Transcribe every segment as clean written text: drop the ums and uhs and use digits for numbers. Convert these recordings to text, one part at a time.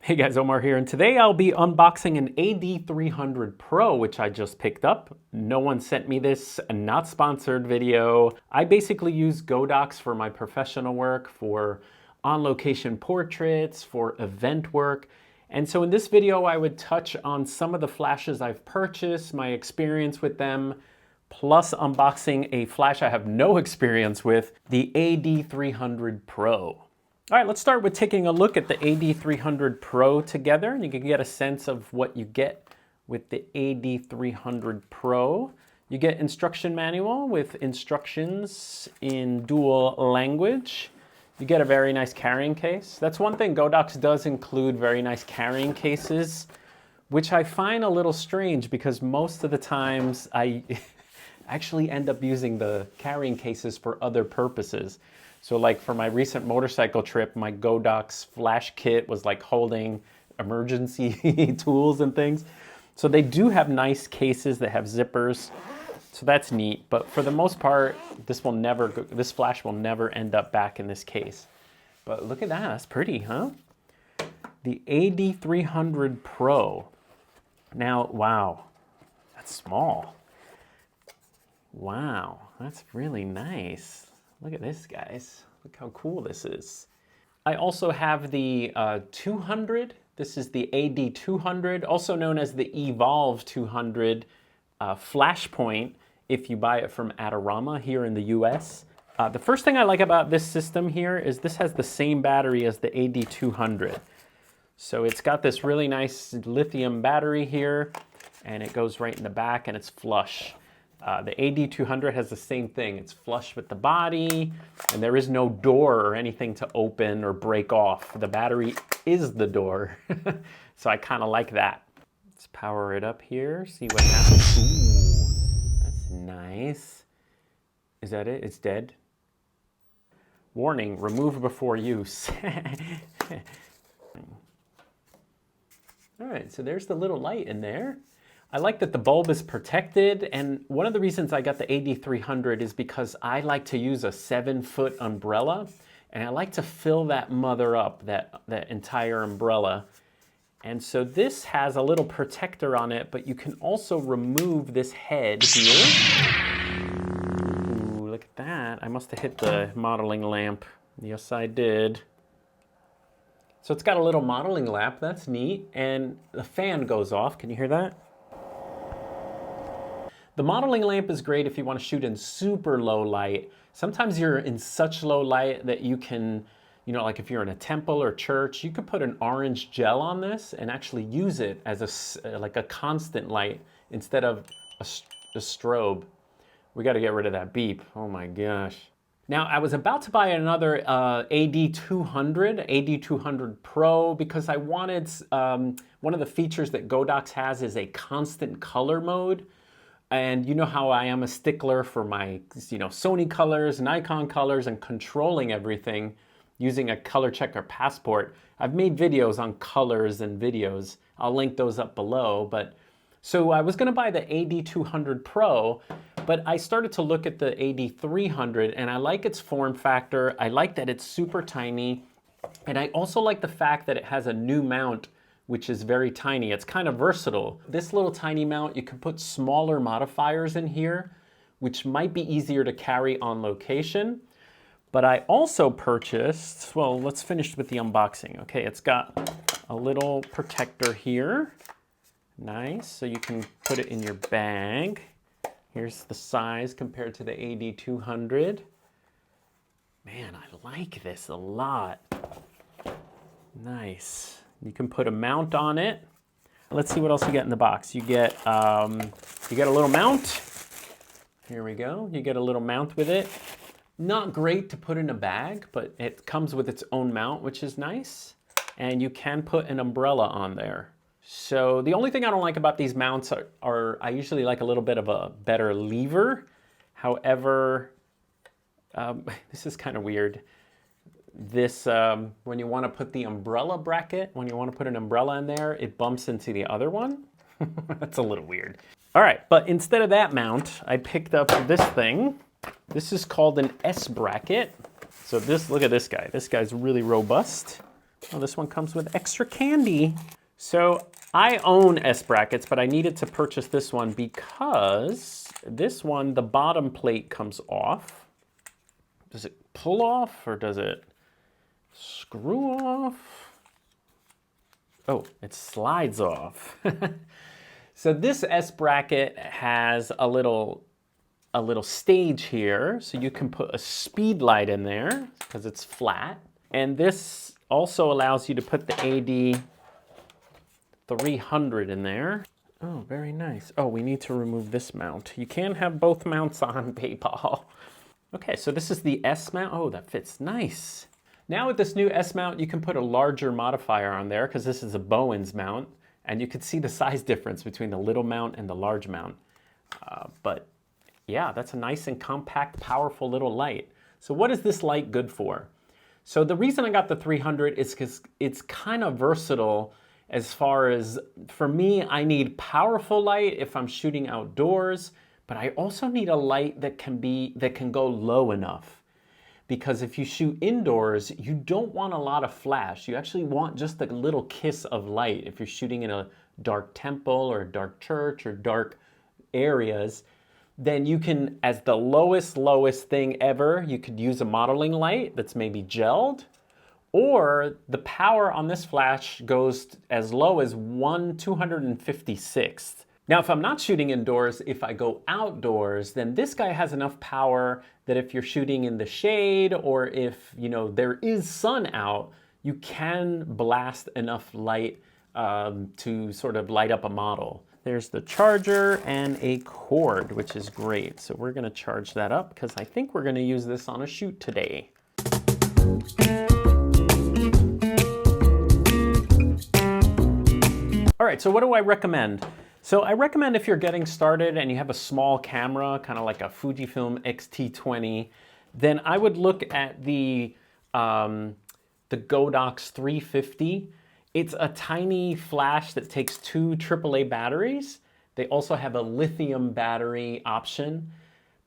Hey guys, Omar here, and today I'll be unboxing an AD300 Pro, which I just picked up. No one sent me this, a not sponsored video. I basically use Godox for my professional work, for on-location portraits, for event work. And so in this video, I would touch on some of the flashes I've purchased, my experience with them, plus unboxing a flash I have no experience with, the AD300 Pro. All right, let's start with taking a look at the AD300 Pro together, and you can get a sense of what you get with the AD300 Pro. You get instruction manual with instructions in dual language. You get a very nice carrying case. That's one thing, Godox does include very nice carrying cases, which I find a little strange because most of the times I actually end up using the carrying cases for other purposes. So like for my recent motorcycle trip, my Godox flash kit was like holding emergency tools and things. So they do have nice cases that have zippers. So that's neat. But for the most part, this flash will never end up back in this case. But look at that, that's pretty, huh? The AD300 Pro. Now, wow, that's small. Wow, that's really nice. Look at this, guys. Look how cool this is. I also have the 200. This is the AD200, also known as the Evolve 200 Flashpoint if you buy it from Adorama here in the US. The first thing I like about this system here is this has the same battery as the AD200. So it's got this really nice lithium battery here, and it goes right in the back and it's flush. The AD200 has the same thing. It's flush with the body, and there is no door or anything to open or break off. The battery is the door. So I kind of like that. Let's power it up here, see what happens. Ooh, that's nice. Is that it? It's dead. Warning, remove before use. All right, so there's the little light in there. I like that the bulb is protected, and one of the reasons I got the AD300 is because I like to use a 7-foot umbrella, and I like to fill that mother up, that entire umbrella. And so this has a little protector on it, but you can also remove this head here. Ooh, look at that. I must have hit the modeling lamp. Yes, I did. So it's got a little modeling lamp, that's neat, and the fan goes off. Can you hear that? The modeling lamp is great if you want to shoot in super low light. Sometimes you're in such low light that you can, like if you're in a temple or church, you could put an orange gel on this and actually use it as like a constant light instead of a strobe. We got to get rid of that beep. Oh my gosh. Now, I was about to buy another AD200 Pro because I wanted, one of the features that Godox has is a constant color mode. And you know how I am a stickler for my, Sony colors, Nikon colors, and controlling everything using a color checker passport. I've made videos on colors and videos. I'll link those up below. So I was going to buy the AD200 Pro, but I started to look at the AD300, and I like its form factor. I like that it's super tiny, and I also like the fact that it has a new mount, which is very tiny. It's kind of versatile. This little tiny mount, you can put smaller modifiers in here, which might be easier to carry on location. But I also purchased, well, let's finish with the unboxing. Okay, it's got a little protector here. Nice, so you can put it in your bag. Here's the size compared to the AD200. Man, I like this a lot. Nice. You can put a mount on it. Let's see what else you get in the box. You get a little mount. Here we go. You get a little mount with it. Not great to put in a bag, but it comes with its own mount, which is nice. And you can put an umbrella on there. So the only thing I don't like about these mounts are I usually like a little bit of a better lever. However, this is kind of weird. This, when you want to put the umbrella bracket, when you want to put an umbrella in there, it bumps into the other one. That's a little weird. All right, but instead of that mount, I picked up this thing. This is called an S bracket. So look at this guy. This guy's really robust. Oh, this one comes with extra candy. So I own S brackets, but I needed to purchase this one because this one, the bottom plate comes off. Does it pull off or does it screw off? Oh, it slides off. So this S bracket has a little stage here, so you can put a speed light in there because it's flat. And this also allows you to put the AD 300 in there. Oh, very nice. Oh, we need to remove this mount. You can't have both mounts on PayPal. Okay, so this is the S mount. Oh, that fits nice. Now with this new S mount, you can put a larger modifier on there because this is a Bowens mount, and you can see the size difference between the little mount and the large mount. But yeah, that's a nice and compact, powerful little light. So what is this light good for? So the reason I got the 300 is because it's kind of versatile as far as, for me, I need powerful light if I'm shooting outdoors, but I also need a light that can go low enough. Because if you shoot indoors, you don't want a lot of flash. You actually want just a little kiss of light. If you're shooting in a dark temple or a dark church or dark areas, then you can, as the lowest thing ever, you could use a modeling light that's maybe gelled, or the power on this flash goes as low as 1/256th. Now, if I'm not shooting indoors, if I go outdoors, then this guy has enough power that if you're shooting in the shade or if, there is sun out, you can blast enough light to sort of light up a model. There's the charger and a cord, which is great. So we're gonna charge that up because I think we're gonna use this on a shoot today. All right, so what do I recommend? So I recommend if you're getting started and you have a small camera, kind of like a Fujifilm X-T20, then I would look at the Godox 350. It's a tiny flash that takes 2 AAA batteries. They also have a lithium battery option.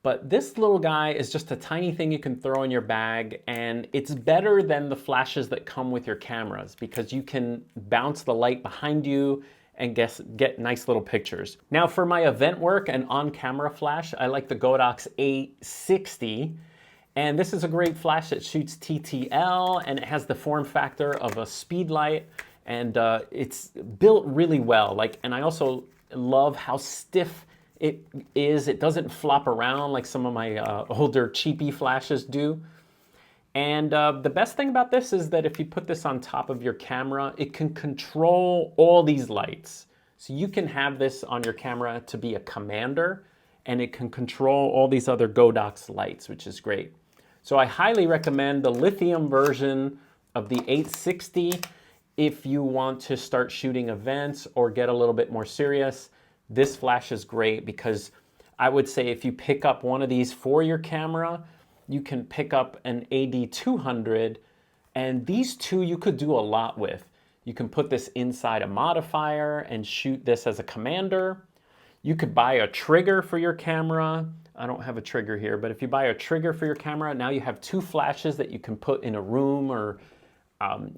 But this little guy is just a tiny thing you can throw in your bag, and it's better than the flashes that come with your cameras because you can bounce the light behind you and get nice little pictures. Now for my event work and on-camera flash, I like the Godox 860. And this is a great flash that shoots TTL, and it has the form factor of a speed light, and it's built really well. And I also love how stiff it is. It doesn't flop around like some of my older cheapy flashes do. And the best thing about this is that if you put this on top of your camera, it can control all these lights. So you can have this on your camera to be a commander, and it can control all these other Godox lights, which is great. So I highly recommend the lithium version of the 860 if you want to start shooting events or get a little bit more serious. This flash is great because I would say if you pick up one of these for your camera, you can pick up an AD 200, and these two you could do a lot with. You can put this inside a modifier and shoot this as a commander. You could buy a trigger for your camera. I don't have a trigger here, but if you buy a trigger for your camera, now you have 2 flashes that you can put in a room, or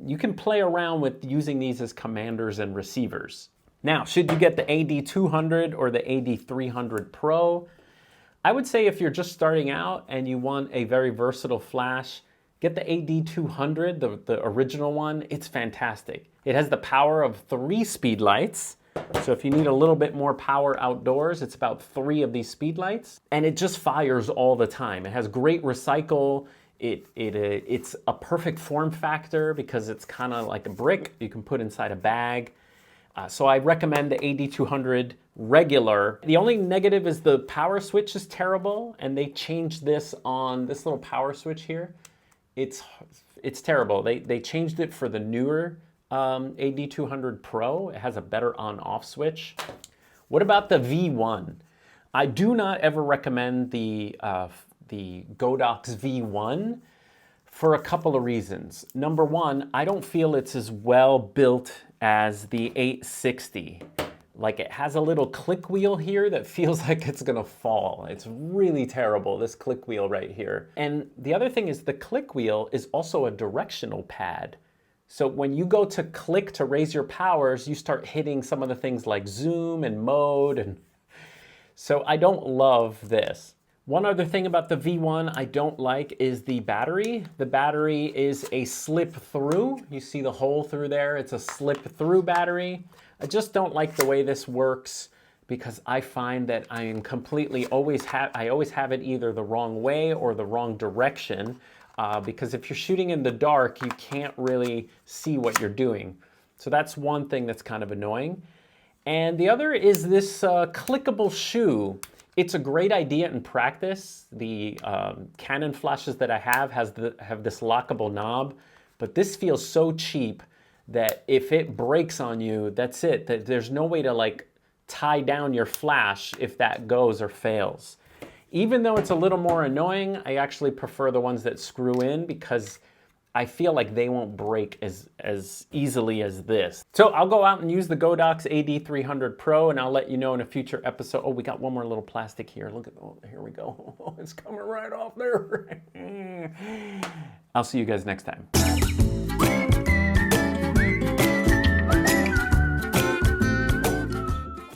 you can play around with using these as commanders and receivers. Now, should you get the AD 200 or the AD 300 Pro? I would say if you're just starting out and you want a very versatile flash, get the AD 200, the original one. It's fantastic. It has the power of 3 speed lights. So if you need a little bit more power outdoors, it's about 3 of these speed lights. And it just fires all the time. It has great recycle. It's a perfect form factor because it's kind of like a brick you can put inside a bag. So I recommend the AD 200 regular. The only negative is the power switch is terrible, and they changed this on this little power switch here. It's terrible. They changed it for the newer AD 200 Pro. It has a better on-off switch. What about the V1? I do not ever recommend the Godox V1 for a couple of reasons. Number one, I don't feel it's as well built as the 860. It has a little click wheel here that feels like it's gonna fall. It's really terrible, this click wheel right here. And the other thing is the click wheel is also a directional pad. So when you go to click to raise your powers, you start hitting some of the things like zoom and mode. And so I don't love this. One other thing about the V1 I don't like is the battery. The battery is a slip through. You see the hole through there? It's a slip through battery. I just don't like the way this works because I find that I am completely always have it either the wrong way or the wrong direction. Because if you're shooting in the dark, you can't really see what you're doing. So that's one thing that's kind of annoying. And the other is this clickable shoe. It's a great idea in practice. The Canon flashes that I have have this lockable knob, but this feels so cheap that if it breaks on you, that's it. There's no way to like tie down your flash if that goes or fails. Even though it's a little more annoying, I actually prefer the ones that screw in because I feel like they won't break as easily as this. So I'll go out and use the Godox AD300 Pro and I'll let you know in a future episode. Oh, we got one more little plastic here. Look at, oh, here we go. Oh, it's coming right off there. I'll see you guys next time.